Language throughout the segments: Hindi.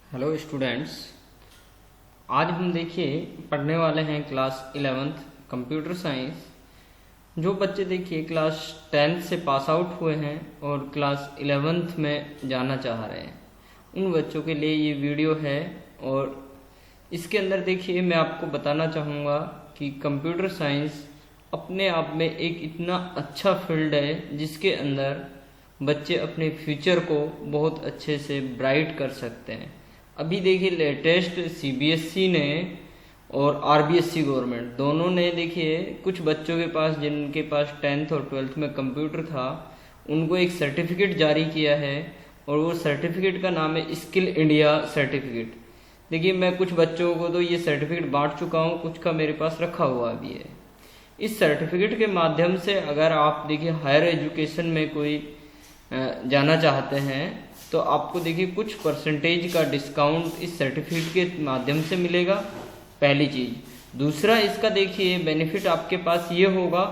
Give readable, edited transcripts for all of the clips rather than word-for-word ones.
Hello students. आज हम देखिए पढ़ने वाले हैं क्लास 11th कंप्यूटर साइंस। जो बच्चे देखिए क्लास 10th से पास आउट हुए हैं और क्लास 11th में जाना चाह रहे हैं, उन बच्चों के लिए ये वीडियो है। और इसके अंदर देखिए मैं आपको बताना चाहूँगा कि कंप्यूटर साइंस अपने आप में एक इतना अच्छा फील्ड है जिसके अंदर बच्चे अपने फ्यूचर को बहुत अच्छे से ब्राइट कर सकते हैं। अभी देखिए लेटेस्ट सीबीएसई ने और आरबीएसई गवर्नमेंट दोनों ने देखिए कुछ बच्चों के पास जिनके पास 10th और 12th में कंप्यूटर था उनको एक सर्टिफिकेट जारी किया है और वो सर्टिफिकेट का नाम है स्किल इंडिया सर्टिफिकेट। देखिए मैं कुछ बच्चों को तो ये सर्टिफिकेट बांट चुका हूँ, कुछ का मेरे पास रखा हुआ भी है। इस सर्टिफिकेट के माध्यम से अगर आप देखिए हायर एजुकेशन में कोई जाना चाहते हैं तो आपको देखिए कुछ परसेंटेज का डिस्काउंट इस सर्टिफिकेट के माध्यम से मिलेगा, पहली चीज़। दूसरा इसका देखिए बेनिफिट आपके पास ये होगा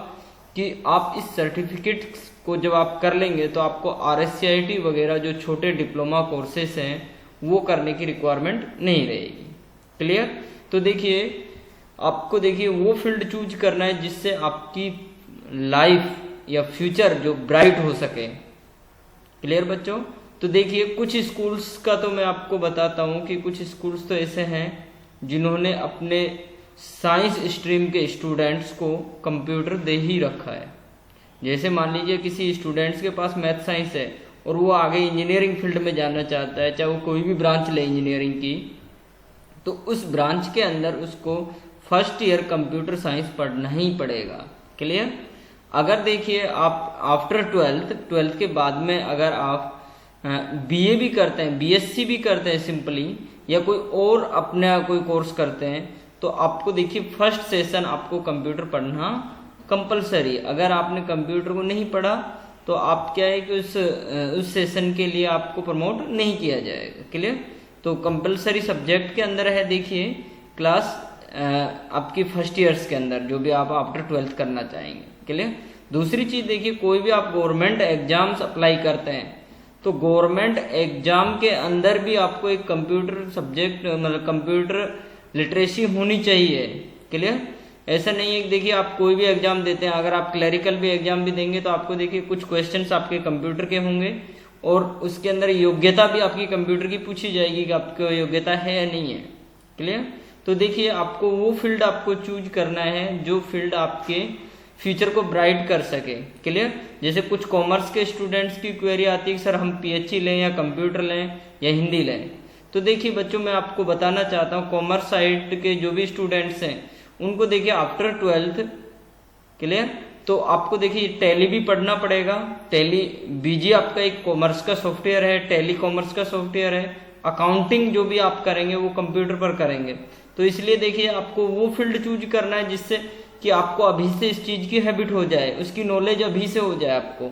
कि आप इस सर्टिफिकेट को जब आप कर लेंगे तो आपको RSCIT वगैरह जो छोटे डिप्लोमा कोर्सेस हैं वो करने की रिक्वायरमेंट नहीं रहेगी। क्लियर? तो देखिए आपको देखिए वो फील्ड चूज करना है जिससे आपकी लाइफ या फ्यूचर जो ब्राइट हो सके। क्लियर बच्चों? तो देखिए कुछ स्कूल्स का तो मैं आपको बताता हूँ कि कुछ स्कूल्स तो ऐसे हैं जिन्होंने अपने साइंस स्ट्रीम के स्टूडेंट्स को कंप्यूटर दे ही रखा है। जैसे मान लीजिए किसी स्टूडेंट्स के पास मैथ साइंस है और वो आगे इंजीनियरिंग फील्ड में जाना चाहता है, चाहे वो कोई भी ब्रांच ले इंजीनियरिंग की, तो उस ब्रांच के अंदर उसको फर्स्ट ईयर कंप्यूटर साइंस पढ़ना ही पड़ेगा। क्लियर? अगर देखिए आप आफ्टर 12th के बाद में अगर आप बीए भी करते हैं, बीएससी भी करते हैं सिंपली, या कोई और अपना कोई कोर्स करते हैं, तो आपको देखिए फर्स्ट सेशन आपको कंप्यूटर पढ़ना कंपलसरी। अगर आपने कंप्यूटर को नहीं पढ़ा तो आप क्या है कि उस सेशन के लिए आपको प्रमोट नहीं किया जाएगा। क्लियर? तो कंपलसरी सब्जेक्ट के अंदर है देखिए क्लास आपकी फर्स्ट ईयर्स के अंदर जो भी आप आफ्टर 12th करना चाहेंगे। क्लियर? दूसरी चीज देखिए कोई भी आप गवर्नमेंट एग्जाम्स अप्लाई करते हैं तो गवर्नमेंट एग्जाम के अंदर भी आपको एक कंप्यूटर सब्जेक्ट मतलब कंप्यूटर लिटरेसी होनी चाहिए। क्लियर? ऐसा नहीं है कि देखिए आप कोई भी एग्जाम देते हैं, अगर आप क्लरिकल भी एग्जाम भी देंगे तो आपको देखिए कुछ क्वेश्चंस आपके कंप्यूटर के होंगे और उसके अंदर योग्यता भी आपकी कंप्यूटर की पूछी जाएगी कि आपको योग्यता है या नहीं है। क्लियर? तो देखिए आपको वो फील्ड आपको चूज करना है जो फील्ड आपके फ्यूचर को ब्राइट कर सके। क्लियर? जैसे कुछ कॉमर्स के स्टूडेंट्स की क्वेरी आती है कि सर हम PHE लें या कंप्यूटर लें या हिंदी लें। तो देखिए बच्चों मैं आपको बताना चाहता हूँ कॉमर्स साइड के जो भी स्टूडेंट्स हैं उनको देखिए आफ्टर 12th, क्लियर, तो आपको देखिए टैली भी पढ़ना पड़ेगा। टैली BG आपका एक कॉमर्स का सॉफ्टवेयर है, टैली कॉमर्स का सॉफ्टवेयर है। अकाउंटिंग जो भी आप करेंगे वो कंप्यूटर पर करेंगे। तो इसलिए देखिए आपको वो फील्ड चूज करना है जिससे कि आपको अभी से इस चीज की हैबिट हो जाए, उसकी नॉलेज अभी से हो जाए आपको।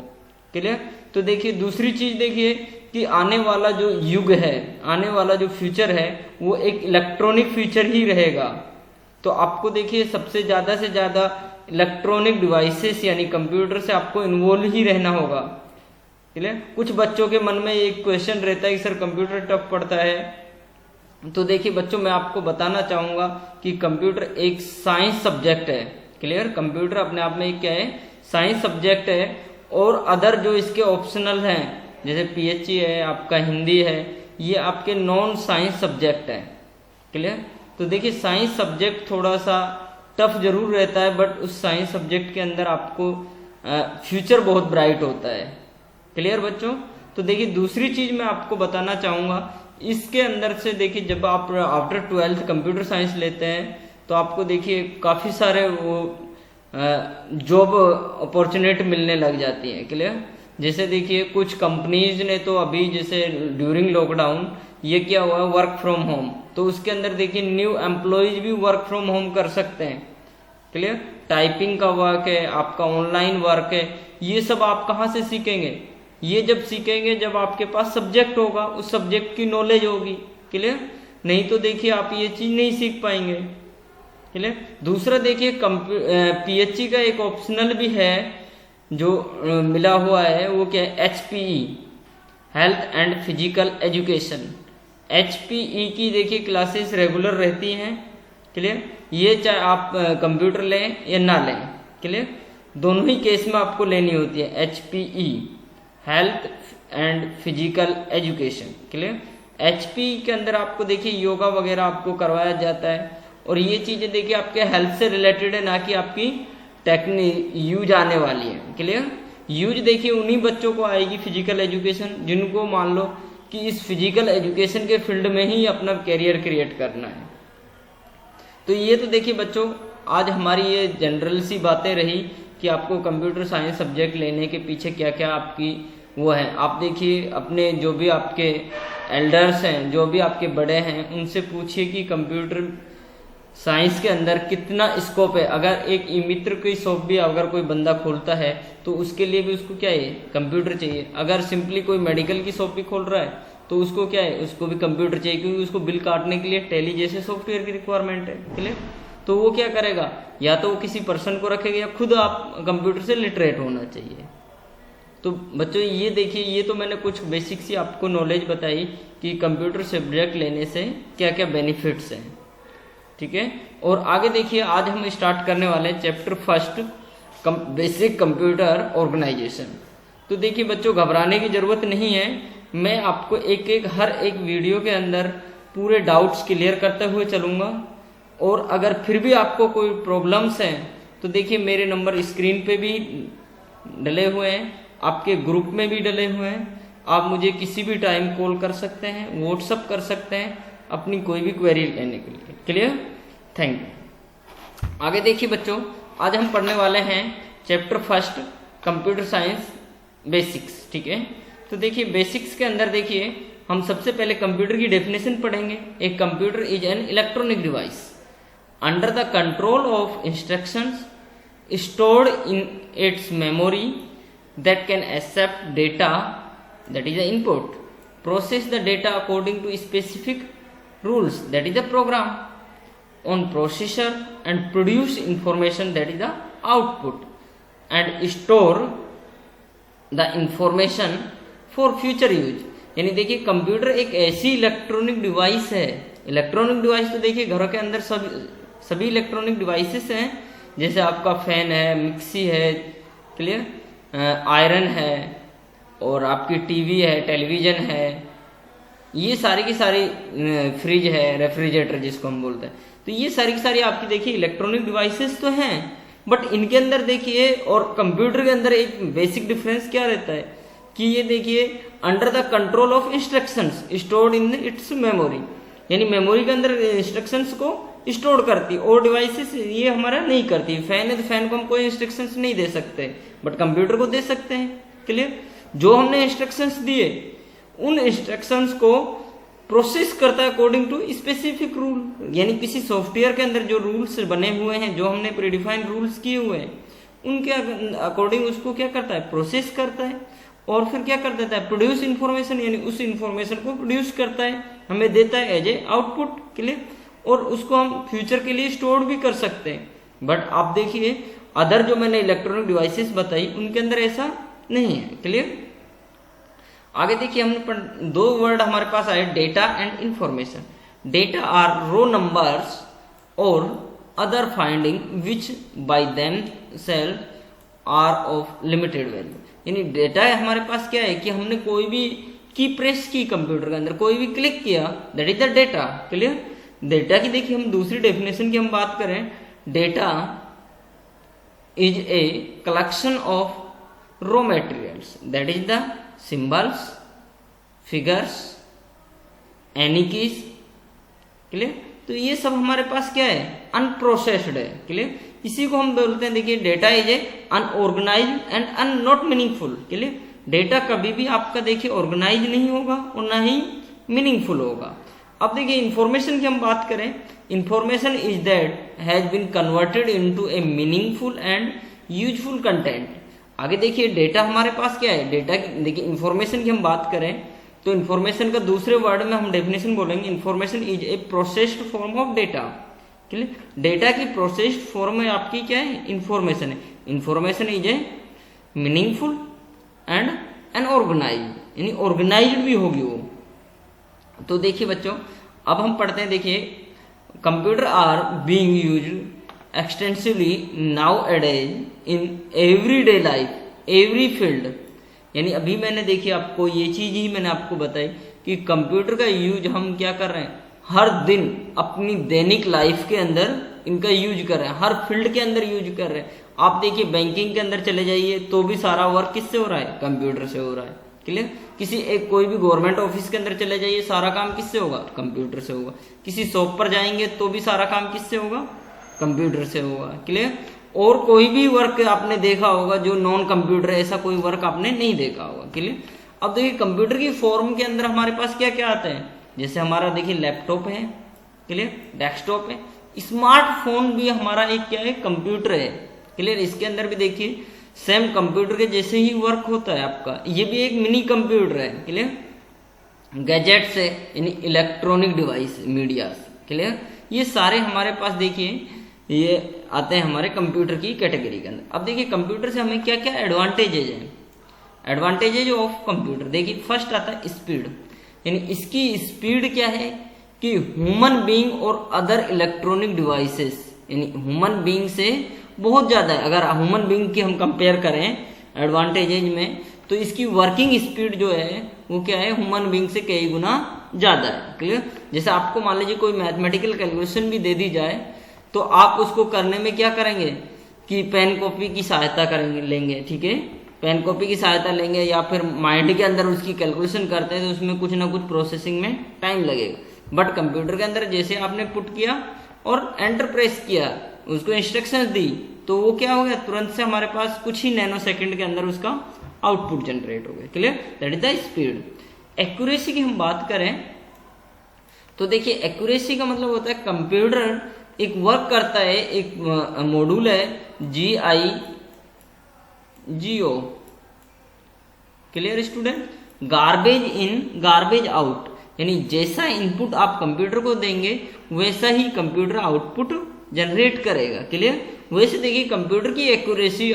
क्लियर? तो देखिए दूसरी चीज देखिए कि आने वाला जो युग है, आने वाला जो फ्यूचर है वो एक इलेक्ट्रॉनिक फ्यूचर ही रहेगा। तो आपको देखिए सबसे ज्यादा से ज्यादा इलेक्ट्रॉनिक डिवाइसेस यानी कंप्यूटर से आपको इन्वॉल्व ही रहना होगा। क्लियर? कुछ बच्चों के मन में एक क्वेश्चन रहता है कि सर कंप्यूटर टफ पड़ता है। तो देखिए बच्चों मैं आपको बताना चाहूंगा कि कंप्यूटर एक साइंस सब्जेक्ट है। क्लियर? कंप्यूटर अपने आप में एक क्या है? साइंस सब्जेक्ट है। और अदर जो इसके ऑप्शनल हैं जैसे PHE है, आपका हिंदी है, ये आपके नॉन साइंस सब्जेक्ट है। क्लियर? तो देखिए साइंस सब्जेक्ट थोड़ा सा टफ जरूर रहता है बट उस साइंस सब्जेक्ट के अंदर आपको फ्यूचर बहुत ब्राइट होता है। क्लियर बच्चों? तो देखिए दूसरी चीज मैं आपको बताना चाहूंगा इसके अंदर से देखिए जब आप आफ्टर 12th कंप्यूटर साइंस लेते हैं तो आपको देखिए काफी सारे वो जॉब अपॉर्चुनिटी मिलने लग जाती है। क्लियर? जैसे देखिए कुछ कंपनीज ने तो अभी जैसे ड्यूरिंग लॉकडाउन ये क्या हुआ है वर्क फ्रॉम होम, तो उसके अंदर देखिए न्यू एम्प्लॉयज भी वर्क फ्रॉम होम कर सकते हैं। क्लियर? टाइपिंग का वर्क है, आपका ऑनलाइन वर्क है, ये सब आप कहाँ से सीखेंगे? ये जब सीखेंगे जब आपके पास सब्जेक्ट होगा, उस सब्जेक्ट की नॉलेज होगी। क्लियर? नहीं तो देखिए आप ये चीज नहीं सीख पाएंगे। क्लियर? दूसरा देखिए PHE का एक ऑप्शनल भी है जो मिला हुआ है, वो क्या है? HPE health and physical education. HPE की देखिए क्लासेस रेगुलर रहती हैं, क्लियर। ये चाहे आप कंप्यूटर लें या ना लें, क्लियर, दोनों ही केस में आपको लेनी होती है HPE, health and physical education, clear. HPE के अंदर आपको देखिए योगा वगैरह आपको करवाया जाता है, और ये चीज़ें देखिए आपके हेल्थ से रिलेटेड है, ना कि आपकी टेक्निक यूज आने वाली है, क्लियर। यूज देखिए उन्हीं बच्चों को आएगी फिजिकल एजुकेशन जिनको मान लो कि इस फिजिकल एजुकेशन के फील्ड में ही अपना कैरियर क्रिएट करना है। तो ये तो देखिए बच्चों आज हमारी ये जनरल सी बातें रही कि आपको कंप्यूटर साइंस सब्जेक्ट लेने के पीछे क्या क्या आपकी वो है। आप देखिए अपने जो भी आपके एल्डर्स हैं, जो भी आपके बड़े हैं, उनसे पूछिए कि कंप्यूटर साइंस के अंदर कितना स्कोप है। अगर एक ई मित्र की शॉप भी अगर कोई बंदा खोलता है तो उसके लिए भी उसको क्या है, कंप्यूटर चाहिए। अगर सिंपली कोई मेडिकल की शॉप भी खोल रहा है तो उसको क्या है, उसको भी कंप्यूटर चाहिए, क्योंकि उसको बिल काटने के लिए टैली जैसे सॉफ्टवेयर की रिक्वायरमेंट है, क्लियर। तो वो क्या करेगा, या तो वो किसी पर्सन को रखेगा या खुद आप कंप्यूटर से लिटरेट होना चाहिए। तो बच्चों ये देखिए, ये तो मैंने कुछ बेसिक सी आपको नॉलेज बताई कि कंप्यूटर सब्जेक्ट लेने से क्या क्या बेनिफिट्स हैं, ठीक है। और आगे देखिए आज हम स्टार्ट करने वाले हैं chapter first, basic computer organisation. तो देखिए बच्चों घबराने की जरूरत नहीं है, मैं आपको हर एक वीडियो के अंदर पूरे डाउट्स क्लियर करते हुए चलूँगा। और अगर फिर भी आपको कोई प्रॉब्लम्स हैं तो देखिए मेरे नंबर स्क्रीन पे भी डले हुए हैं, आपके ग्रुप में भी डले हुए हैं। आप मुझे किसी भी टाइम कॉल कर सकते हैं, व्हाट्सअप कर सकते हैं अपनी कोई भी क्वेरी लेने के लिए, क्लियर। Thank you. आगे देखिए बच्चों आज हम पढ़ने वाले हैं chapter first computer science basics, ठीक है। तो देखिए बेसिक्स के अंदर देखिए हम सबसे पहले कंप्यूटर की डेफिनेशन पढ़ेंगे। एक computer is an electronic device under the control of instructions stored in its memory that can accept data, that is the input, process the data according to specific rules, that is the program, on processor and produce information, that is the output, and store the information for future use। यानी देखिए कंप्यूटर एक ऐसी इलेक्ट्रॉनिक डिवाइस है। इलेक्ट्रॉनिक डिवाइस तो देखिए घरों के अंदर सभी इलेक्ट्रॉनिक डिवाइसेस हैं, जैसे आपका फैन है, मिक्सी है, क्लियर, आयरन है, और आपकी टीवी है, टेलीविजन है, ये सारी की सारी, फ्रिज है, रेफ्रिजरेटर जिसको हम बोलते हैं। तो ये सारी की सारी आपकी देखिए इलेक्ट्रॉनिक डिवाइसेस तो हैं, बट इनके अंदर देखिए और कंप्यूटर के अंदर एक बेसिक डिफरेंस क्या रहता है कि ये देखिए under the control of instructions stored in its memory, यानी मेमोरी के अंदर इंस्ट्रक्शंस को स्टोर करती, और डिवाइसेस ये हमारा नहीं करती। फैन है तो फैन को हम कोई इंस्ट्रक्शंस नहीं दे सकते, बट कंप्यूटर को दे सकते हैं, क्लियर। जो हमने इंस्ट्रक्शंस दिए उन इंस्ट्रक्शंस को प्रोसेस करता है अकॉर्डिंग टू स्पेसिफिक रूल, यानी किसी सॉफ्टवेयर के अंदर जो रूल्स बने हुए हैं, जो हमने प्रीडिफाइंड रूल्स किए हुए हैं, उनके अकॉर्डिंग उसको क्या करता है, प्रोसेस करता है, और फिर क्या कर देता है, प्रोड्यूस इन्फॉर्मेशन, यानी उस इन्फॉर्मेशन को प्रोड्यूस करता है, हमें देता है एज ए आउटपुट, क्लियर। और उसको हम फ्यूचर के लिए स्टोर भी कर सकते हैं। बट आप देखिए अदर जो मैंने इलेक्ट्रॉनिक डिवाइसेस बताई उनके अंदर ऐसा नहीं है, क्लियर। आगे देखिए हमने दो वर्ड हमारे पास आए, data and information. Data are raw numbers और other finding which by themselves are of limited value. यानी डेटा हमारे पास क्या है कि हमने कोई भी की प्रेस की कंप्यूटर के अंदर, कोई भी क्लिक किया, that is the data, clear. Data की देखिए हम दूसरी डेफिनेशन की हम बात करें, data is a collection of raw materials, that is the symbols, figures, any keys, clear. तो ये सब हमारे पास क्या है, अनप्रोसेस्ड है, क्लियर। इसी को हम बोलते हैं देखिए data is a unorganised and un not meaningful, clear. Data कभी भी आपका देखिए ऑर्गेनाइज नहीं होगा और ना ही मीनिंगफुल होगा। अब देखिए इंफॉर्मेशन की हम बात करें, information is that has been converted into a meaningful and useful content. आगे देखिए डेटा हमारे पास क्या है, डेटा देखिए इंफॉर्मेशन की हम बात करें तो इंफॉर्मेशन का दूसरे वर्ड में हम डेफिनेशन बोलेंगे, information is a processed form of data, clear. Data की प्रोसेस्ड फॉर्म में आपकी क्या है, इंफॉर्मेशन है। Information is a meaningful and unorganised, यानी ऑर्गेनाइज्ड भी होगी वो, तो देखिए बच्चों, अब हम पढ़ते हैं, देखिए computer are being used extensively nowadays in everyday life, every field. यानी अभी मैंने देखिए आपको ये चीज ही मैंने आपको बताई कि कंप्यूटर का यूज हम क्या कर रहे हैं, हर दिन अपनी दैनिक लाइफ के अंदर इनका यूज कर रहे हैं, हर फील्ड के अंदर यूज कर रहे हैं। आप देखिए बैंकिंग के अंदर चले जाइए तो भी सारा वर्क किससे हो रहा है, कंप्यूटर से हो रहा है। क्लियर। किसी एक कोई भी गवर्नमेंट ऑफिस के अंदर चले जाइए, सारा काम किससे होगा, कंप्यूटर से होगा। किसी शॉप पर जाएंगे तो भी सारा काम किससे होगा, कंप्यूटर से होगा। क्लियर। और कोई भी वर्क आपने देखा होगा जो नॉन कंप्यूटर, ऐसा कोई वर्क आपने नहीं देखा होगा। क्लियर। अब देखिए कंप्यूटर की फॉर्म के अंदर हमारे पास क्या क्या आता है, जैसे हमारा देखिए लैपटॉप है, क्लियर, डेस्कटॉप है, स्मार्टफोन भी हमारा एक क्या है, कंप्यूटर है। क्लियर। इसके अंदर भी देखिए सेम कंप्यूटर के जैसे ही वर्क होता है आपका, ये भी एक मिनी कंप्यूटर है। क्लियर। गैजेट्स है यानी इलेक्ट्रॉनिक डिवाइस, मीडियास। क्लियर। ये सारे हमारे पास देखिए ये आते हैं हमारे कंप्यूटर की कैटेगरी के अंदर। अब देखिए कंप्यूटर से हमें क्या क्या एडवांटेजेज हैं, एडवांटेजेज ऑफ कंप्यूटर। देखिए फर्स्ट आता है स्पीड, यानी इसकी स्पीड क्या है कि ह्यूमन बीइंग और अदर इलेक्ट्रॉनिक डिवाइसेस, यानी ह्यूमन बीइंग से बहुत ज्यादा है। अगर ह्यूमन बीइंग की हम कंपेयर करें एडवांटेजेज में, तो इसकी वर्किंग स्पीड जो है वो क्या है, ह्यूमन बीइंग से कई गुना ज्यादा है। क्लियर। जैसे आपको मान लीजिए कोई मैथमेटिकल कैलकुलेशन भी दे दी जाए तो आप उसको करने में क्या करेंगे कि पेन कॉपी की सहायता करेंगे, लेंगे। ठीक है, पेन कॉपी की सहायता लेंगे, या फिर माइंड के अंदर उसकी कैलकुलेशन करते हैं तो उसमें कुछ ना कुछ प्रोसेसिंग में टाइम लगेगा। बट कंप्यूटर के अंदर जैसे आपने पुट किया और एंटर प्रेस किया, उसको इंस्ट्रक्शंस दी, तो वो क्या हो गया, तुरंत से हमारे पास कुछ ही नैनो सेकंड के अंदर उसका आउटपुट जनरेट हो गया। Clear. That is the speed. Accuracy की हम बात करें तो देखिए एक्यूरेसी का मतलब होता है कंप्यूटर एक वर्क करता है, एक मॉड्यूल है GIGO। Clear student. Garbage in garbage out, यानी जैसा इनपुट आप कंप्यूटर को देंगे वैसा ही कंप्यूटर आउटपुट जनरेट करेगा। क्लियर। वैसे देखिए कंप्यूटर की एक्यूरेसी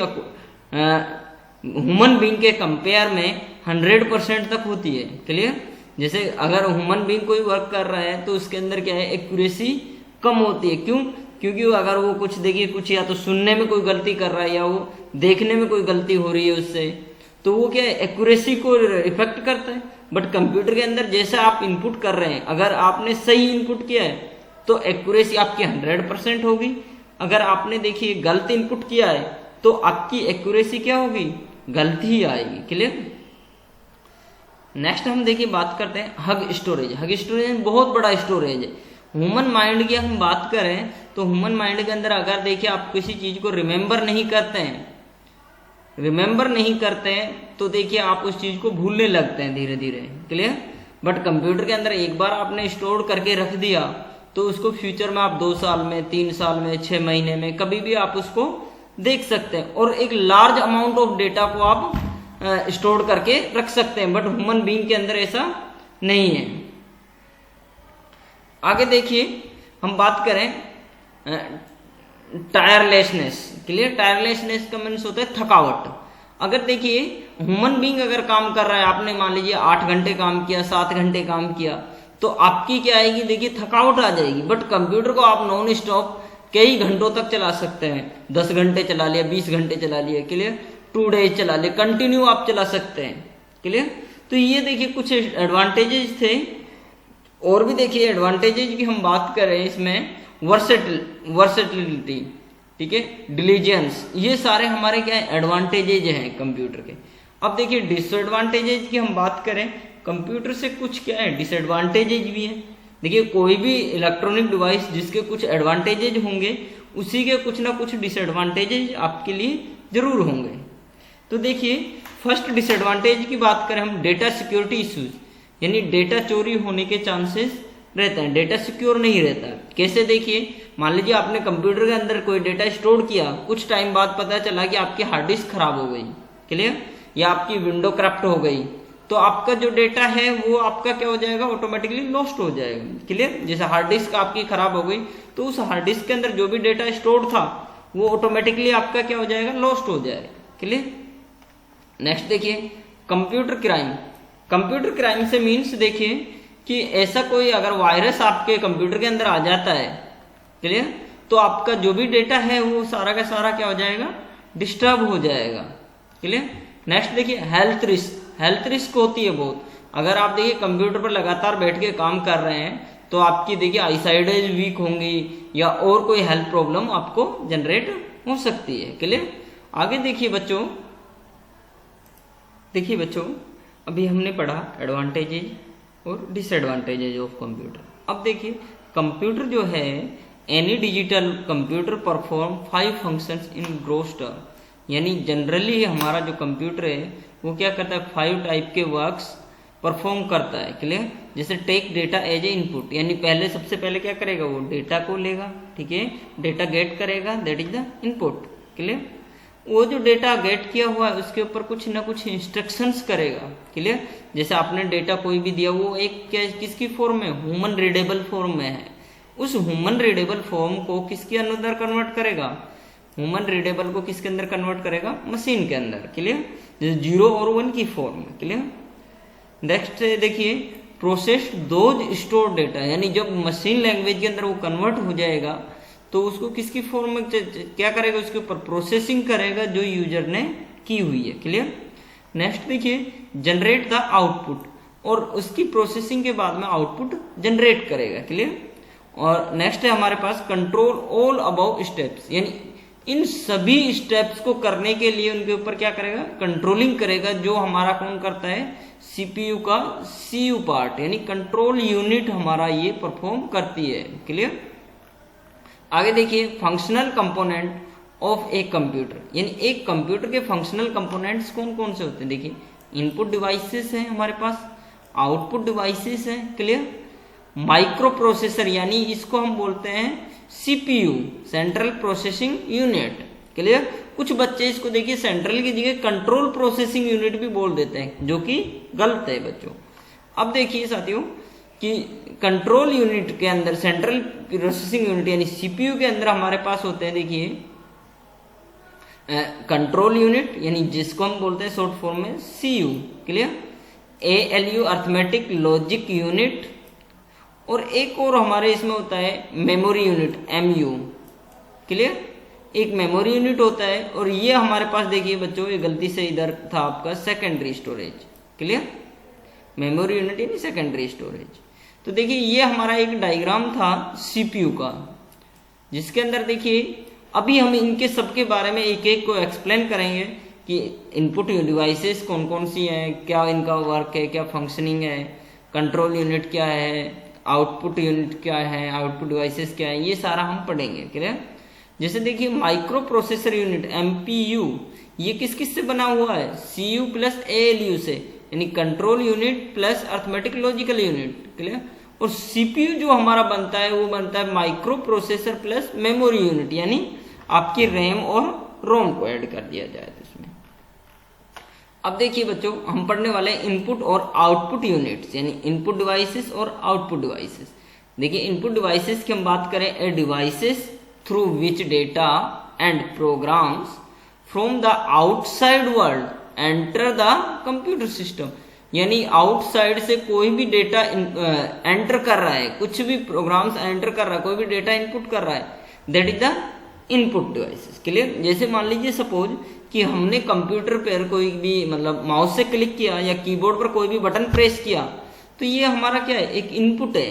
ह्यूमन बीइंग के कंपेयर में 100% तक होती है। क्लियर। जैसे अगर ह्यूमन बीइंग कोई वर्क कर रहा है तो उसके अंदर क्या है, एक्यूरेसी कम होती है। क्यों? क्योंकि अगर वो कुछ देखिए कुछ या तो सुनने में कोई गलती कर रहा है या वो देखने में कोई गलती हो रही है उससे, तो वो क्या है, एक्यूरेसी को इफेक्ट करता है। बट कंप्यूटर के अंदर जैसा आप इनपुट कर रहे हैं, अगर आपने सही इनपुट किया है तो एक्यूरेसी आपकी 100% होगी। अगर आपने देखिए गलत इनपुट किया है तो आपकी एक्यूरेसी क्या होगी, गलत ही आएगी। क्लियर। नेक्स्ट हम देखिए बात करते हैं हग स्टोरेज। हग स्टोरेज बहुत बड़ा स्टोरेज है। ह्यूमन माइंड की हम बात करें तो ह्यूमन माइंड के अंदर अगर देखिए आप किसी चीज को रिमेंबर नहीं करते हैं तो देखिए आप उस चीज को भूलने लगते हैं धीरे धीरे। क्लियर। बट कंप्यूटर के अंदर एक बार आपने स्टोर करके रख दिया तो उसको फ्यूचर में आप 2 साल में, 3 साल में, 6 महीने में कभी भी आप उसको देख सकते हैं और एक लार्ज अमाउंट ऑफ डेटा को आप स्टोर करके रख सकते हैं। बट ह्यूमन बीइंग के अंदर ऐसा नहीं है। आगे देखिए हम बात करें टायरलेसनेस। क्लियर। टायरलेसनेस का मीन्स होता है थकावट। अगर देखिए ह्यूमन बीइंग अगर काम कर रहा है, आपने मान लीजिए 8 घंटे काम किया, 7 घंटे काम किया, तो आपकी क्या आएगी, देखिए थकावट आ जाएगी। बट कंप्यूटर को आप नॉन स्टॉप कई घंटों तक चला सकते हैं। 10 घंटे चला लिया, 20 घंटे चला लिया। क्लियर। 2 डेज चला लिया, कंटिन्यू आप चला सकते हैं। क्लियर। तो ये देखिए कुछ एडवांटेजेस थे। और भी देखिए एडवांटेजेस की हम बात करें इसमें वर्सेटिलिटी, ठीक है, डिलीजेंस, ये सारे हमारे क्या है, एडवांटेजेज हैं कंप्यूटर के। अब देखिए डिसएडवांटेजेज की हम बात करें, कंप्यूटर से कुछ क्या है डिसएडवांटेजेज भी है। देखिए कोई भी इलेक्ट्रॉनिक डिवाइस जिसके कुछ एडवांटेजेज होंगे उसी के कुछ ना कुछ डिसएडवांटेजेज आपके लिए जरूर होंगे। तो देखिए फर्स्ट डिसएडवांटेज की बात करें हम, डेटा सिक्योरिटी इश्यूज, यानी डेटा चोरी होने के चांसेस रहते हैं, डेटा सिक्योर नहीं रहता। कैसे? देखिए मान लीजिए आपने कंप्यूटर के अंदर कोई डेटा स्टोर किया, कुछ टाइम बाद पता चला कि आपकी हार्ड डिस्क खराब हो गई। क्लियर। या आपकी विंडो करप्ट हो गई, तो आपका जो डेटा है वो आपका क्या हो जाएगा, ऑटोमेटिकली लॉस्ट हो जाएगा। क्लियर। जैसे हार्ड डिस्क आपकी खराब हो गई तो उस हार्ड डिस्क के अंदर जो भी डेटा स्टोर था वो ऑटोमेटिकली आपका क्या हो जाएगा, लॉस्ट हो जाएगा। क्लियर। नेक्स्ट देखिए कंप्यूटर क्राइम। कंप्यूटर क्राइम से मीन्स देखिए कि ऐसा कोई अगर वायरस आपके कंप्यूटर के अंदर आ जाता है, क्लियर, तो आपका जो भी डेटा है वो सारा का सारा क्या हो जाएगा, डिस्टर्ब हो जाएगा, क्लियर। नेक्स्ट देखिए हेल्थ रिस्क। हेल्थ रिस्क होती है बहुत। अगर आप देखिए कंप्यूटर पर लगातार बैठ के काम कर रहे हैं तो आपकी देखिए आईसाइट वीक होंगी या और कोई हेल्थ प्रॉब्लम आपको जनरेट हो सकती है, क्लियर। आगे देखिए बच्चों अभी हमने पढ़ा एडवांटेजेज और डिसएडवांटेजेज ऑफ कंप्यूटर। अब देखिए कंप्यूटर जो है, any digital computer perform 5 functions in gross term, यानी जनरली हमारा जो कंप्यूटर है वो क्या करता है, 5 टाइप के वर्क्स परफॉर्म करता है, क्लियर। जैसे take data as a input, यानी सबसे पहले क्या करेगा, वो डेटा को लेगा, ठीक है, डेटा गेट करेगा, that is the input, clear. वो जो डेटा गेट किया हुआ है उसके ऊपर कुछ ना कुछ इंस्ट्रक्शंस करेगा, क्लियर। जैसे आपने डेटा कोई भी दिया वो एक किसकी फॉर्म में, ह्यूमन रीडेबल फॉर्म में है, उस ह्यूमन रीडेबल फॉर्म को किसके अंदर कन्वर्ट करेगा, ह्यूमन रीडेबल को किसके अंदर कन्वर्ट करेगा, मशीन के अंदर, क्लियर, जैसे 0 और 1 की फॉर्म में, क्लियर। नेक्स्ट देखिए प्रोसेस्ड दोज स्टोर डेटा, यानी जब मशीन लैंग्वेज के अंदर वो कन्वर्ट हो जाएगा तो उसको किसकी फॉर्म में क्या करेगा, उसके ऊपर प्रोसेसिंग करेगा जो यूजर ने की हुई है, क्लियर। नेक्स्ट देखिए जनरेट द आउटपुट, और उसकी प्रोसेसिंग के बाद में आउटपुट जनरेट करेगा, क्लियर। और नेक्स्ट है हमारे पास कंट्रोल ऑल अबाउ स्टेप्स, यानी इन सभी स्टेप्स को करने के लिए उनके ऊपर क्या करेगा, कंट्रोलिंग करेगा, जो हमारा कौन करता है, सीपीयू का सीयू पार्ट, यानी कंट्रोल यूनिट हमारा ये परफॉर्म करती है, क्लियर। आगे देखिए functional component of a computer, यानी एक कंप्यूटर के फंक्शनल कंपोनेंट्स कौन कौन से होते हैं, देखिए इनपुट डिवाइसेस हैं हमारे पास, आउटपुट डिवाइसेस हैं, क्लियर। माइक्रो प्रोसेसर, यानी इसको हम बोलते हैं CPU, central processing unit, clear. कुछ बच्चे इसको देखिए सेंट्रल की जगह कंट्रोल प्रोसेसिंग यूनिट भी बोल देते हैं, जो कि गलत है बच्चों। अब देखिए साथियों कि कंट्रोल यूनिट के अंदर, सेंट्रल प्रोसेसिंग यूनिट यानी सीपीयू के अंदर हमारे पास होते हैं, देखिए कंट्रोल यूनिट, यानी जिसको हम बोलते हैं शॉर्ट फॉर्म में CU, clear. ALU arithmetic logic unit, और एक और हमारे इसमें होता है मेमोरी यूनिट, एमयू, क्लियर। एक मेमोरी यूनिट होता है, और ये हमारे पास देखिए बच्चों, ये गलती से इधर था आपका secondary storage, clear. Memory unit यानी सेकेंडरी स्टोरेज। तो देखिए ये हमारा एक डायग्राम था सीपीयू का, जिसके अंदर देखिए अभी हम इनके सबके बारे में एक एक को एक्सप्लेन करेंगे कि इनपुट डिवाइसेस कौन कौन सी हैं, क्या इनका वर्क है, क्या फंक्शनिंग है, कंट्रोल यूनिट क्या है, आउटपुट यूनिट क्या है, आउटपुट डिवाइसेस क्या है, ये सारा हम पढ़ेंगे, क्लियर। जैसे देखिए माइक्रो प्रोसेसर यूनिट एमपीयू, ये किस किस से बना हुआ है, सीयू प्लस एएलयू से, यानी control unit plus arithmetic logical unit, clear. और सीपीयू जो हमारा बनता है वो बनता है micro processor plus memory unit, यानी आपकी रैम और रोम को ऐड कर दिया जाए तो इसमें। अब देखिए बच्चों हम पढ़ने वाले हैं इनपुट और आउटपुट यूनिट्स, यानी इनपुट डिवाइसेस और आउटपुट डिवाइसेस। देखिए इनपुट डिवाइसेस की हम बात करें, a devices through which data and programs from the outside world enter the computer system, यानी आउटसाइड से कोई भी डेटा एंटर कर रहा है, कुछ भी प्रोग्राम्स एंटर कर रहा है, कोई भी डेटा इनपुट कर रहा है, that is the input devices, clear. जैसे मान लीजिए सपोज कि हमने कंप्यूटर पर कोई भी मतलब माउस से क्लिक किया या कीबोर्ड पर कोई भी बटन प्रेस किया, तो ये हमारा क्या है, एक इनपुट है,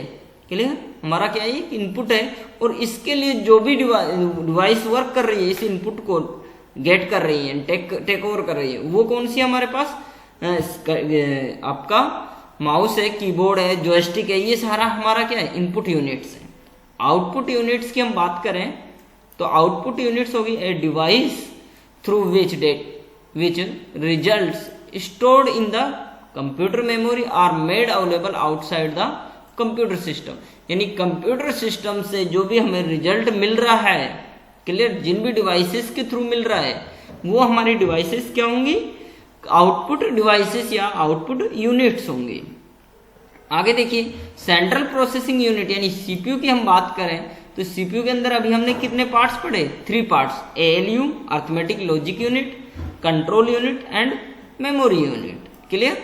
क्लियर। हमारा क्या है, एक इनपुट है, और इसके लिए जो भी डिवाइस वर्क कर रही है, इस इनपुट को गेट कर रही है, टेक ओवर कर रही है, वो कौन सी हमारे पास आपका माउस है, कीबोर्ड है, जॉयस्टिक है, ये सारा हमारा क्या है, इनपुट यूनिट्स है। आउटपुट यूनिट्स की हम बात करें तो आउटपुट यूनिट्स होगी a device through which results stored in the computer memory are made available outside the computer system, यानी कंप्यूटर सिस्टम से जो भी हमें रिजल्ट मिल रहा है, क्लियर, जिन भी डिवाइसेस के थ्रू मिल रहा है वो हमारी डिवाइसेस क्या होंगी, आउटपुट डिवाइसेस या आउटपुट यूनिट्स होंगी। आगे देखिए सेंट्रल प्रोसेसिंग यूनिट यानी सीपीयू की हम बात करें तो सीपीयू के अंदर अभी हमने कितने पार्ट्स पढ़े, 3 parts, ALU arithmetic logic unit, control unit and memory unit, clear.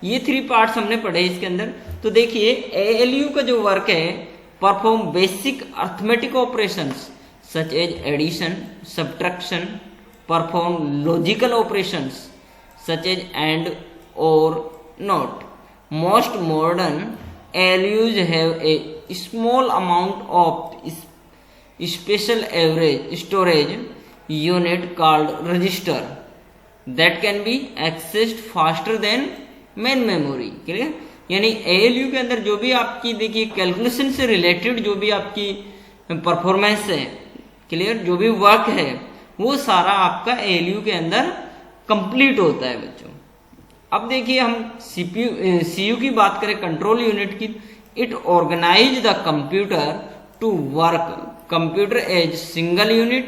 ये 3 पार्ट्स हमने पढ़े इसके अंदर। तो देखिए एएलयू का जो वर्क है, perform basic arithmetic operations such as addition, subtraction, perform logical operations such as and or not. Most modern ALUs have a small amount of special average storage unit called register that can be accessed faster than main memory। Clear? यानी ALU के अंदर जो भी आपकी देखिए कैलकुलेशन से रिलेटेड जो भी आपकी परफॉर्मेंस है, क्लियर, जो भी वर्क है वो सारा आपका ALU के अंदर कंप्लीट होता है बच्चों। अब देखिए हम CU की बात करें, कंट्रोल यूनिट की। It organise the computer to work computer as single unit,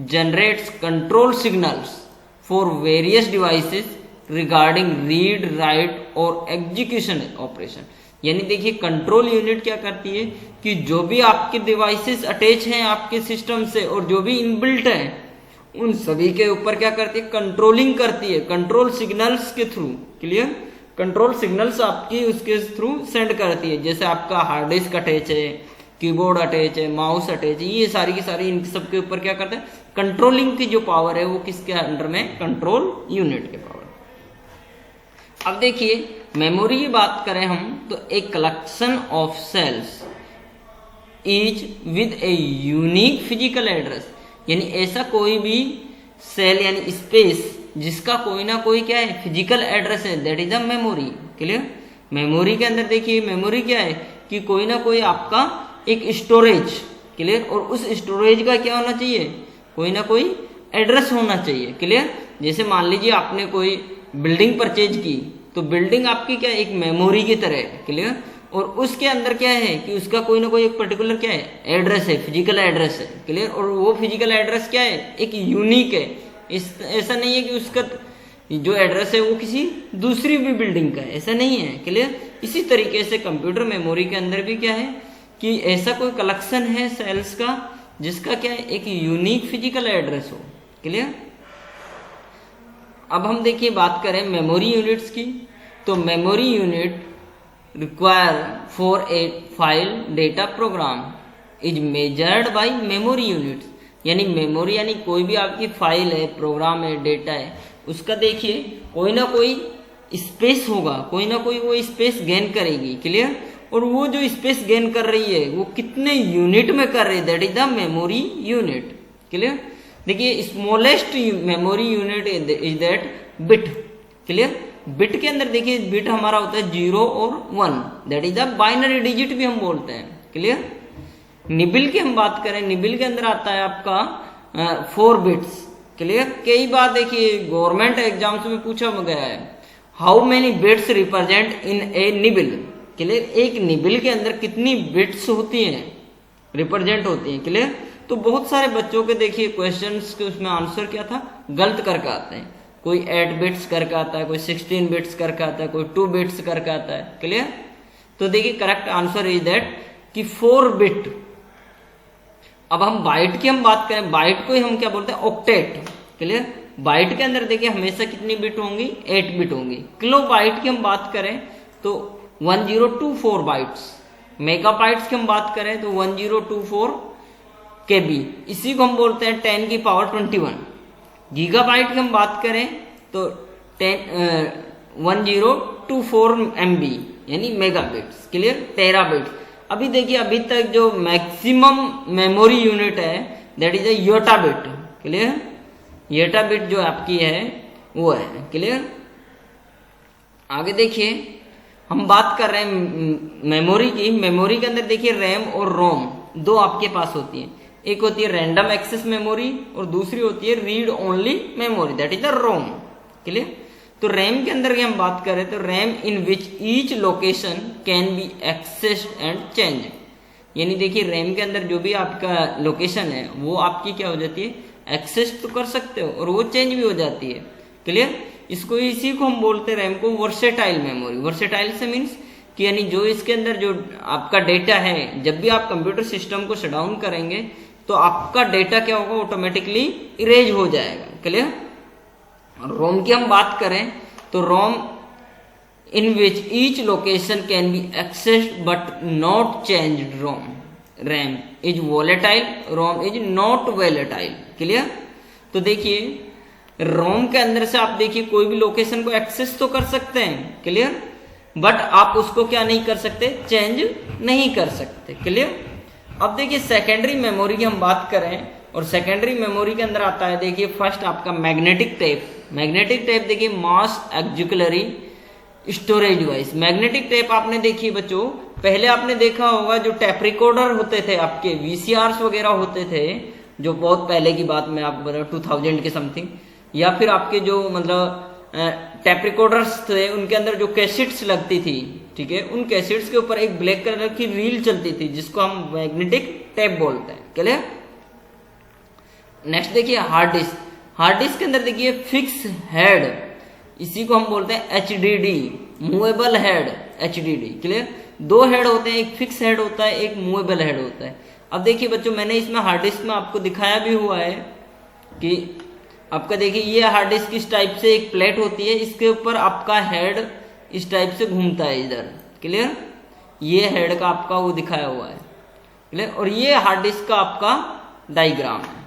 generates control signals for various devices regarding read, write और एग्जीक्यूशन ऑपरेशन। यानी देखिए कंट्रोल यूनिट क्या करती है कि जो भी आपके डिवाइसेस अटैच हैं आपके सिस्टम से और जो भी इनबिल्ट है उन सभी के ऊपर क्या करती है, कंट्रोलिंग करती है, कंट्रोल सिग्नल्स के थ्रू। क्लियर? कंट्रोल सिग्नल्स आपकी उसके थ्रू सेंड करती है। जैसे आपका हार्ड डिस्क अटैच है, कीबोर्ड अटैच है, माउस अटैच है, ये सारी की सारी इन सब के ऊपर क्या करते हैं, कंट्रोलिंग की जो पावर है वो किसके अंडर में, कंट्रोल यूनिट के पावर। अब देखिए मेमोरी की बात करें हम तो एक collection of cells is with a unique physical address. यानी ऐसा कोई भी सेल यानी स्पेस जिसका कोई ना कोई क्या है, फिजिकल एड्रेस है, that is a memory. Clear? Memory के अंदर देखिए मेमोरी क्या है कि कोई ना कोई आपका एक स्टोरेज, क्लियर, और उस स्टोरेज का क्या होना चाहिए, कोई ना कोई एड्रेस होना चाहिए। क्लियर? जैसे मान लीजिए आपने कोई बिल्डिंग परचेज की तो बिल्डिंग आपकी क्या है, एक मेमोरी की तरह है। क्लियर? और उसके अंदर क्या है कि उसका कोई ना कोई एक पर्टिकुलर क्या है, एड्रेस है, फिजिकल एड्रेस है। क्लियर? और वो फिजिकल एड्रेस क्या है, एक यूनिक है। ऐसा नहीं है कि उसका जो एड्रेस है वो किसी दूसरी भी बिल्डिंग का है, ऐसा नहीं है। क्लियर? इसी तरीके से कंप्यूटर मेमोरी के अंदर भी क्या है कि ऐसा कोई कलेक्शन है सेल्स का जिसका क्या है, एक यूनिक फिजिकल एड्रेस हो। क्लियर? अब हम देखिए बात करें मेमोरी यूनिट्स की, तो memory unit require for a file data program is measured by memory units। यानी मेमोरी यानी कोई भी आपकी फाइल है, प्रोग्राम है, डेटा है, उसका देखिए कोई ना कोई स्पेस होगा, कोई ना कोई वो स्पेस गेन करेगी। क्लियर? और वो जो स्पेस गेन कर रही है वो कितने यूनिट में कर रही है, that is the memory unit. Clear? देखिए smallest memory unit is that bit. Clear? Bit के अंदर देखिए बिट हमारा होता है 0 और 1, that is the binary digit भी हम बोलते हैं। क्लियर? निबिल की हम बात करें, निबिल के अंदर आता है आपका 4 बिट्स। क्लियर? कई बार देखिए गवर्नमेंट एग्जाम्स में पूछा गया है, how many bits represent in A निबिल। Clear? एक निबिल के अंदर कितनी बिट्स होती हैं, रिप्रेजेंट होती हैं। क्लियर? तो बहुत सारे बच्चों के देखिए क्वेश्चंस के उसमें आंसर क्या था, गलत करके आते हैं। कोई 8 बिट्स करके आता है, कोई 16 बिट्स करके आता है, कोई 2 बिट्स करके आता है। क्लियर? तो देखिए करेक्ट आंसर इज दैट कि 4 बिट। अब हम बाइट की हम बात करें, बाइट को ही हम क्या बोलते हैं, ऑक्टेट। क्लियर? बाइट के अंदर देखिए हमेशा कितनी बिट होंगी, 8 बिट होंगी। किलो बाइट की हम बात करें तो 1024 बाइट्स। मेगा बाइट्स की हम बात करें तो 1024 KB, इसी को हम बोलते हैं 10 की पावर 21। गीगाबाइट की हम बात करें तो 1024 MB यानी मेगाबिट्स। क्लियर? टेराबिट्स। अभी देखिए अभी तक जो मैक्सिमम मेमोरी यूनिट है that is a yotta bit. Clear? Yotta bit जो आपकी है वो है। क्लियर? आगे देखिए हम बात कर रहे हैं मेमोरी की। मेमोरी के अंदर देखिए रैम और रोम दो आपके पास होती है। एक होती है रैंडम एक्सेस मेमोरी और दूसरी होती है read only memory, that is the ROM. Clear? तो रैम के अंदर की हम बात करें तो RAM in which each location can be accessed and change. यानी देखिए रैम के अंदर जो भी आपका लोकेशन है वो आपकी क्या हो जाती है, एक्सेस तो कर सकते हो और वो चेंज भी हो जाती है। क्लियर? इसको इसी को हम बोलते हैं रैम को वर्सेटाइल मेमोरी। वर्सेटाइल से मीन्स कि यानी जो इसके अंदर जो आपका डेटा है, जब भी आप कंप्यूटर सिस्टम को शटडाउन करेंगे तो आपका डेटा क्या होगा, ऑटोमेटिकली इरेज हो जाएगा। क्लियर? रोम की हम बात करें तो रोम in which each location can be accessed but not changed. RAM is volatile, ROM is not volatile. Clear? तो देखिए रोम के अंदर से आप देखिए कोई भी लोकेशन को एक्सेस तो कर सकते हैं, क्लियर, बट आप उसको क्या नहीं कर सकते, चेंज नहीं कर सकते. क्लियर? अब देखिए सेकेंडरी मेमोरी की हम बात करें, और सेकेंडरी मेमोरी के अंदर आता है देखिए फर्स्ट आपका मैग्नेटिक टेप. मैग्नेटिक टेप देखिए मास एक्जिकुलरी स्टोरेज डिवाइस. मैग्नेटिक टेप आपने देखिए बच्चों, पहले आपने देखा होगा जो टेप रिकॉर्डर होते थे आपके, वीसीआरस वगैरह होते थे, जो बहुत पहले की बात मैं आपको बता 2000 के समथिंग, या फिर आपके जो मतलब टेप रिकॉर्डर्स थे उनके अंदर जो कैसेट्स लगती थी, ठीक है, उन कैसेट्स के ऊपर एक ब्लैक कलर की रील चलती थी जिसको हम मैग्नेटिक टेप बोलते हैं. क्लियर? नेक्स्ट देखिए हार्ड डिस्क. हार्ड डिस्क के अंदर देखिए फिक्स हेड, इसी को हम बोलते हैं HDD, movable head, HDD. Clear? दो हेड होते हैं, एक फिक्स हेड होता है, एक मूवेबल हेड होता है. अब देखिए बच्चों मैंने इसमें हार्ड डिस्क में आपको दिखाया भी हुआ है कि आपका देखिए ये हार्ड डिस्क इस टाइप से एक प्लेट होती है, इसके ऊपर आपका हेड इस टाइप से घूमता है इधर. क्लियर? ये हेड का आपका वो दिखाया हुआ है. क्लियर? और ये हार्ड डिस्क का आपका डायग्राम है.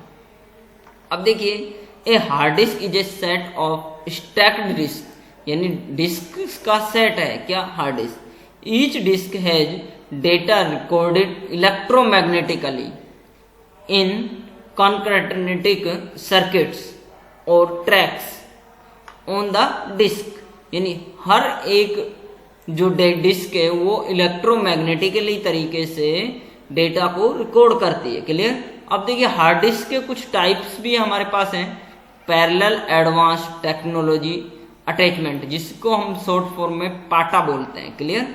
अब देखिए a hard disk is a set of stacked disk, यानी डिस्क का सेट है क्या hard disk. Each disk has data recorded electromagnetically in concentric circuits और ट्रैक्स ऑन द डिस्क. यानी हर एक जो डिस्क है वो इलेक्ट्रोमैग्नेटिकली तरीके से डेटा को रिकॉर्ड करती है. क्लियर? अब देखिए हार्ड डिस्क के कुछ टाइप्स भी हमारे पास हैं. पैरेलल एडवांस टेक्नोलॉजी अटैचमेंट, जिसको हम शॉर्ट फॉर्म में पाटा बोलते हैं. क्लियर?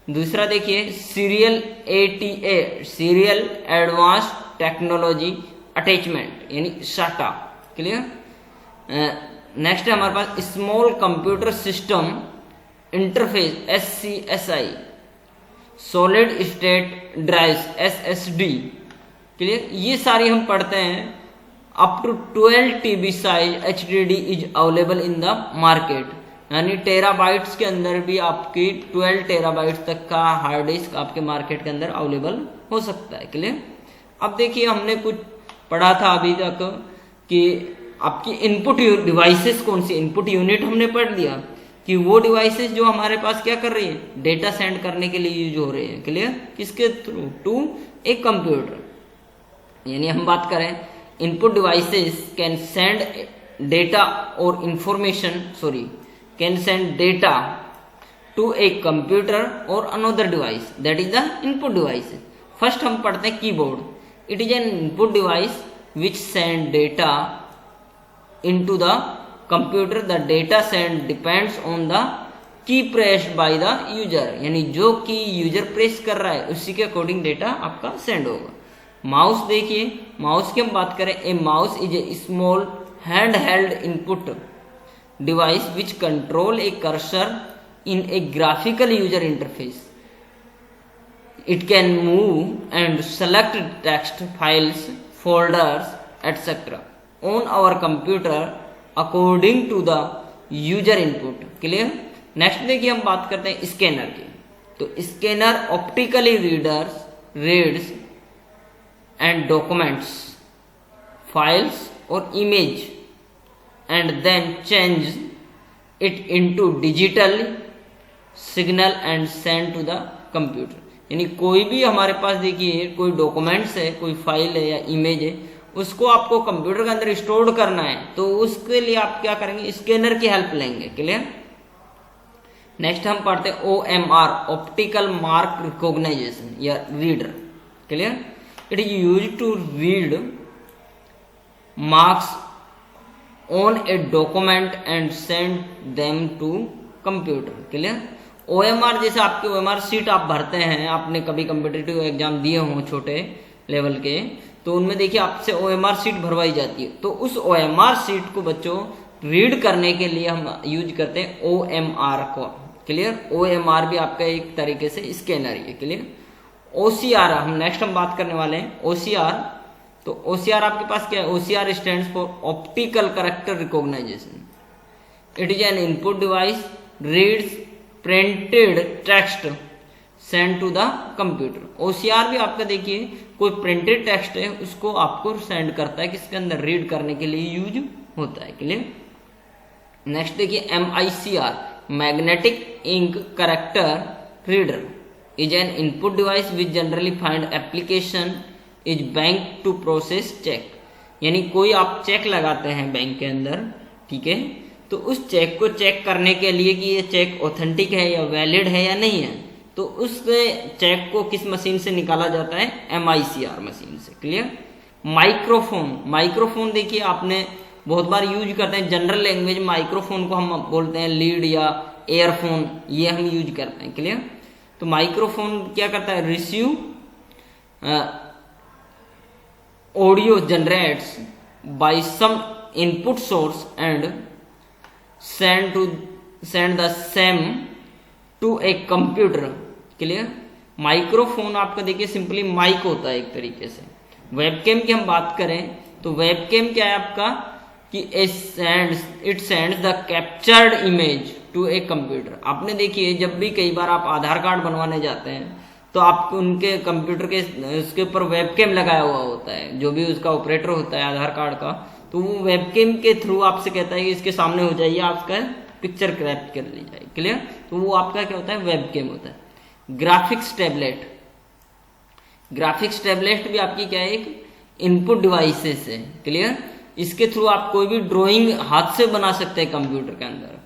दूसरा देखिए serial ATA, serial advance technology attachment, यानी साटा. क्लियर? नेक्स्ट है हमारे पास small computer system interface, SCSI, solid state drives, SSD. Clear? ये सारी हम पढ़ते हैं. Up to 12 TB size HDD is available in the market, यानी टेराबाइट्स के अंदर भी आपकी 12 टेराबाइट्स तक का हार्ड डिस्क आपके मार्केट के अंदर अवेलेबल हो सकता है. क्लियर? अब देखिए हमने कुछ पढ़ा था अभी तक कि आपकी इनपुट डिवाइसेस कौन सी, इनपुट यूनिट हमने पढ़ लिया कि वो डिवाइसेस जो हमारे पास क्या कर रही है, डेटा सेंड करने के लिए यूज हो रहे हैं. क्लियर? किसके थ्रू? To a computer. यानी हम बात करें input devices can send data और information, can send data to a computer और another device, that is the input device. First हम पढ़ते हैं keyboard. It is an input device which send data into the computer. The data send depends on the key pressed by the user, यानी जो की यूजर प्रेस कर रहा है उसी के अकॉर्डिंग डेटा आपका सेंड होगा. माउस देखिए, माउस की हम बात करें, a mouse is a small hand held input device which control a cursor in a graphical user interface. It can move and select text files, folders etcetera on our computer according to the user input. Clear? Next देखिए हम बात करते हैं स्कैनर की. तो scanner optically reads and documents, files or image and then change it into digital signal and send to the computer. यानी कोई भी हमारे पास देखिए कोई डॉक्यूमेंट्स है, कोई फाइल है या इमेज है, उसको आपको कंप्यूटर के अंदर स्टोर करना है, तो उसके लिए आप क्या करेंगे, स्कैनर की हेल्प लेंगे. क्लियर? नेक्स्ट हम पढ़ते हैं OMR, ऑप्टिकल मार्क रिकॉग्नाइजेशन या reader. Clear? It is used to read marks on a document and send them to computer. Clear? OMR जैसे आपके OMR सीट आप भरते हैं, आपने कभी कम्पिटिटिव एग्जाम दिए हों छोटे लेवल के, तो उनमें देखिए आपसे OMR सीट भरवाई जाती है. तो उस OMR सीट को बच्चों रीड करने के लिए हम यूज करते हैं OMR को. क्लियर? OMR भी आपका एक तरीके से स्कैनर है. क्लियर? OCR हम नेक्स्ट हम बात करने वाले हैं. OCR, तो OCR आपके पास क्या है, OCR stands for optical character recognition. It is an input device reads printed text send to the computer. OCR भी आपका देखिए कोई प्रिंटेड टेक्स्ट है उसको आपको सेंड करता है, किसके अंदर, रीड करने के लिए यूज होता है। क्लियर। नेक्स्ट देखिए MICR magnetic ink character reader is an input device which generally find application is bank to process cheque. यानी कोई आप चेक लगाते हैं बैंक के अंदर, ठीक है, तो उस चेक को चेक करने के लिए कि ये चेक ऑथेंटिक है या वैलिड है या नहीं है, तो उस चेक को किस मशीन से निकाला जाता है, MICR मशीन से। क्लियर। माइक्रोफोन, माइक्रोफोन देखिए आपने बहुत बार यूज करते हैं, जनरल लैंग्वेज माइक्रोफोन को हम बोलते हैं लीड या एयरफोन, ये हम यूज करते हैं। क्लियर। तो माइक्रोफोन क्या करता है, receive audio generates by some input source and send the same to a computer। क्लियर। माइक्रोफोन आपका देखिए सिंपली माइक होता है एक तरीके से। वेबकैम की हम बात करें तो वेबकैम क्या है आपका कि it sends the captured image to a computer. आपने देखिए जब भी कई बार आप आधार कार्ड बनवाने जाते हैं तो आपको उनके कंप्यूटर के उसके ऊपर वेबकैम लगाया हुआ होता है, जो भी उसका ऑपरेटर होता है आधार कार्ड का, तो वो वेबकैम के थ्रू आपसे कहता है कि इसके सामने हो जाइए, आपका पिक्चर क्रैप कर ली जाए। क्लियर। तो वो आपका क्या होता है, वेबकैम होता है। ग्राफिक्स टैबलेट, ग्राफिक्स टैबलेट भी आपकी क्या है, एक इनपुट डिवाइसेस है। क्लियर। इसके थ्रू आप कोई भी ड्राइंग हाथ से बना सकते हैं कंप्यूटर के अंदर।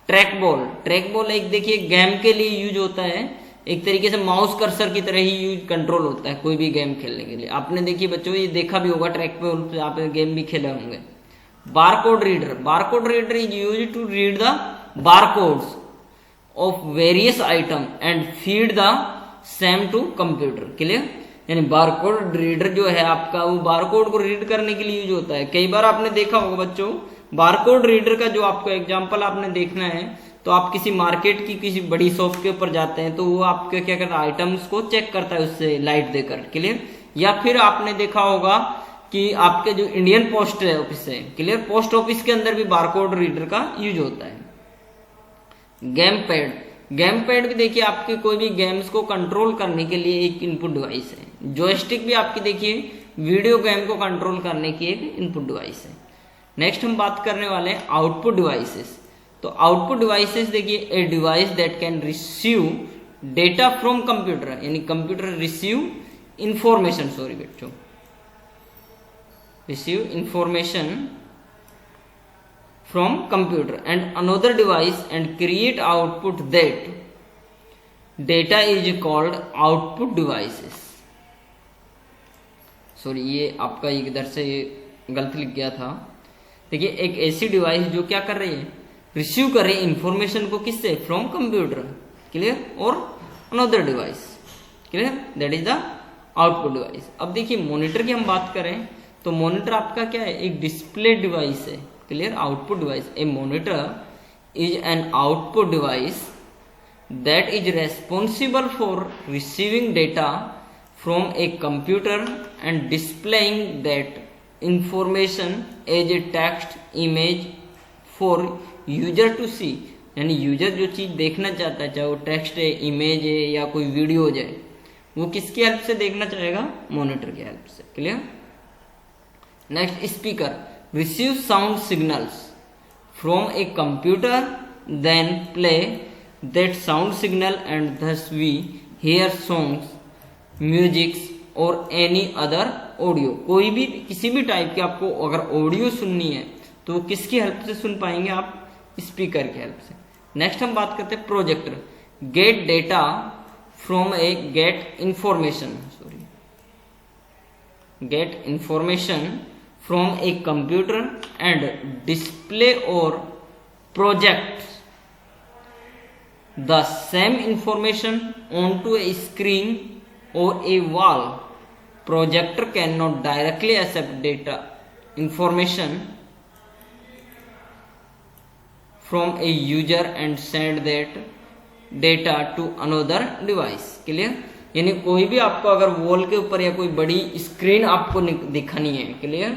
ट्रैक बॉल, ट्रैक बॉल एक देखिए गेम के लिए यूज होता है, एक तरीके से माउस कर्सर की तरह ही यूज कंट्रोल होता है कोई भी गेम खेलने के लिए। आपने देखिए बच्चों ये देखा भी होगा, ट्रैक बॉल पे आप गेम भी खेले होंगे। Barcode reader, barcode reader is use to read the barcodes of various item and feed the same to computer. Clear. यानी बारकोड रीडर जो है आपका वो बारकोड को रीड करने के लिए यूज होता है। कई बार आपने देखा होगा बच्चों, बारकोड रीडर का जो आपको एग्जांपल आपने देखना है तो आप किसी मार्केट की किसी बड़ी शॉप के ऊपर जाते हैं तो वो आपके क्या करता है, आइटम्स को चेक करता है उससे लाइट देकर। क्लियर। या फिर आपने देखा होगा कि आपके जो इंडियन पोस्ट ऑफिस है, क्लियर, पोस्ट ऑफिस के अंदर भी बारकोड रीडर का यूज होता है। गेम पैड, गेम पैड भी देखिए आपके कोई भी गेम्स को कंट्रोल करने के लिए एक इनपुट डिवाइस है। जॉयस्टिक भी आपकी देखिए वीडियो गेम को कंट्रोल करने की एक इनपुट डिवाइस है। नेक्स्ट हम बात करने वाले हैं आउटपुट डिवाइसेस। तो आउटपुट डिवाइसेस देखिए a device that can receive data from computer, यानी कंप्यूटर रिसीव इंफॉर्मेशन, सॉरी बच्चों, receive information from computer and another device and create output, that data is called output devices। Sorry ये आपका इधर से गलत लिख गया था। देखिए एक ऐसी डिवाइस जो क्या कर रही है, रिसीव कर रही है इंफॉर्मेशन को, किससे, फ्रॉम कंप्यूटर। क्लियर। और another device, clear, that is the output device. अब देखिए मॉनिटर की हम बात करें तो मॉनिटर आपका क्या है, एक डिस्प्ले डिवाइस है। Clear. Output device, a monitor is an output device that is responsible for receiving data from a computer and displaying that information as a text image for user to see. यानी यूजर जो चीज देखना चाहता है, चाहे वो टेक्स्ट है, इमेज है या कोई वीडियो हो जाए, वो किसकी हेल्प से देखना चाहेगा, मॉनिटर की हेल्प से। Clear. Next speaker, receive sound signals from a computer, then play that sound signal and thus we hear songs, music or any other audio। कोई भी किसी भी टाइप की आपको अगर ऑडियो सुननी है तो वो किसकी हेल्प से सुन पाएंगे आप, स्पीकर की हेल्प से। नेक्स्ट हम बात करते हैं projector, gate data from A get information, sorry, get information from a computer and display or project the same information onto a screen or a wall। Projector cannot directly accept data information from a user and send that data to another device। Clear। यानी कोई भी आपको अगर वॉल के ऊपर या कोई बड़ी स्क्रीन आपको दिखानी है, क्लियर,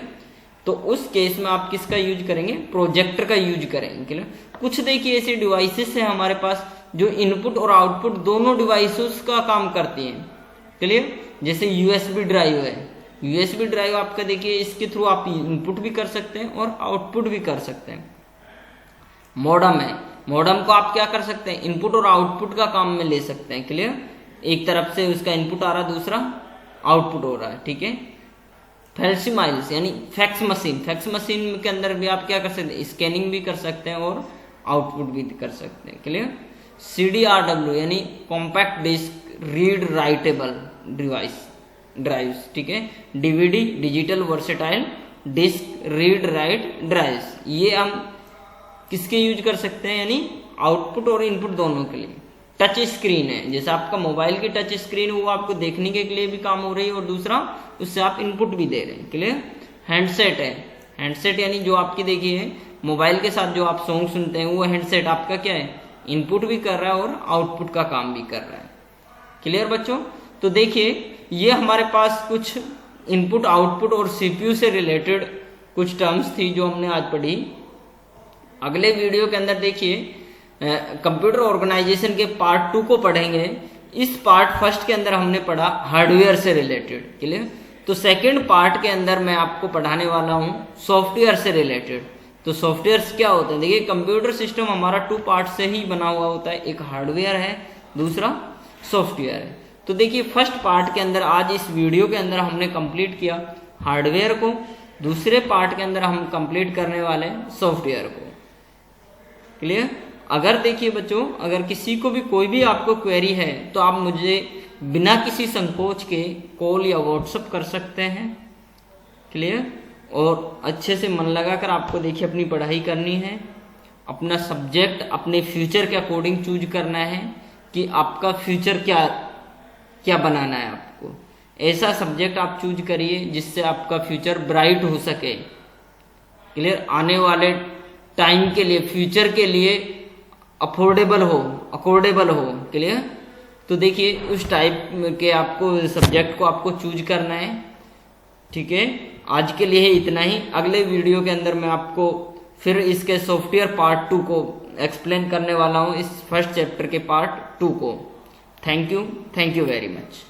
तो उस केस में आप किसका यूज करेंगे, प्रोजेक्टर का यूज करेंगे। क्लियर। कुछ देखिए ऐसे डिवाइसेस हैं हमारे पास जो इनपुट और आउटपुट दोनों डिवाइसेस का काम करती हैं। क्लियर? जैसे यूएसबी ड्राइव है, यूएसबी ड्राइव आपका देखिए इसके थ्रू आप इनपुट भी कर सकते हैं और आउटपुट भी कर सकते हैं। मॉडम है, मॉडम को आप क्या कर सकते हैं, इनपुट और आउटपुट का काम में ले सकते हैं। क्लियर? एक तरफ से उसका इनपुट आ रहा, दूसरा आउटपुट हो रहा है। ठीक है? फैक्सिमाइल्स यानी फैक्स मशीन, फैक्स मशीन के अंदर भी आप क्या कर सकते हैं, स्कैनिंग भी कर सकते हैं और आउटपुट भी कर सकते हैं। क्लियर? CDRW यानी compact disc read writable device drives. ठीक है? DVD digital versatile disc read write drives, ये हम किसके यूज कर सकते हैं, यानी आउटपुट और इनपुट दोनों के लिए। टच स्क्रीन है, जैसे आपका मोबाइल की टच स्क्रीन, वो आपको देखने के लिए भी काम हो रही है और दूसरा उससे आप इनपुट भी दे रहे हैं। क्लियर? हैंडसेट है, हैंडसेट यानी जो आपकी देखिए मोबाइल के साथ जो आप सॉन्ग सुनते हैं, वो हैंडसेट आपका क्या है, इनपुट भी कर रहा है और आउटपुट का काम भी कर रहा है। क्लियर बच्चों? तो देखिए ये हमारे पास कुछ इनपुट आउटपुट और CPU से रिलेटेड कुछ टर्म्स थी जो हमने आज पढ़ी। अगले वीडियो के अंदर देखिए कंप्यूटर ऑर्गेनाइजेशन के पार्ट 2 को पढ़ेंगे। इस पार्ट फर्स्ट के अंदर हमने पढ़ा हार्डवेयर से रिलेटेड। क्लियर? तो सेकंड पार्ट के अंदर मैं आपको पढ़ाने वाला हूं सॉफ्टवेयर से रिलेटेड। तो सॉफ्टवेयर्स क्या होते हैं, देखिए कंप्यूटर सिस्टम हमारा 2 पार्ट से ही बना हुआ होता है, एक हार्डवेयर है, दूसरा सॉफ्टवेयर है। तो देखिए फर्स्ट पार्ट के अंदर आज इस वीडियो के अंदर हमने कंप्लीट किया हार्डवेयर को, दूसरे पार्ट के अंदर हम कंप्लीट करने वाले हैं सॉफ्टवेयर को। क्लियर? अगर देखिए बच्चों, अगर किसी को भी कोई भी आपको क्वेरी है तो आप मुझे बिना किसी संकोच के कॉल या व्हाट्सएप कर सकते हैं। क्लियर? और अच्छे से मन लगाकर आपको देखिए अपनी पढ़ाई करनी है, अपना सब्जेक्ट अपने फ्यूचर के अकॉर्डिंग चूज करना है कि आपका फ्यूचर क्या क्या बनाना है। आपको ऐसा सब्जेक्ट आप चूज करिए जिससे आपका फ्यूचर ब्राइट हो सके। क्लियर? आने वाले टाइम के लिए, फ्यूचर के लिए अफोर्डेबल हो, अकोर्डेबल हो। क्लियर? तो देखिए उस टाइप के आपको सब्जेक्ट को आपको चूज करना है। ठीक है? आज के लिए इतना ही। अगले वीडियो के अंदर मैं आपको फिर इसके सॉफ्टवेयर पार्ट 2 को एक्सप्लेन करने वाला हूँ, इस फर्स्ट चैप्टर के पार्ट 2 को। Thank you very much.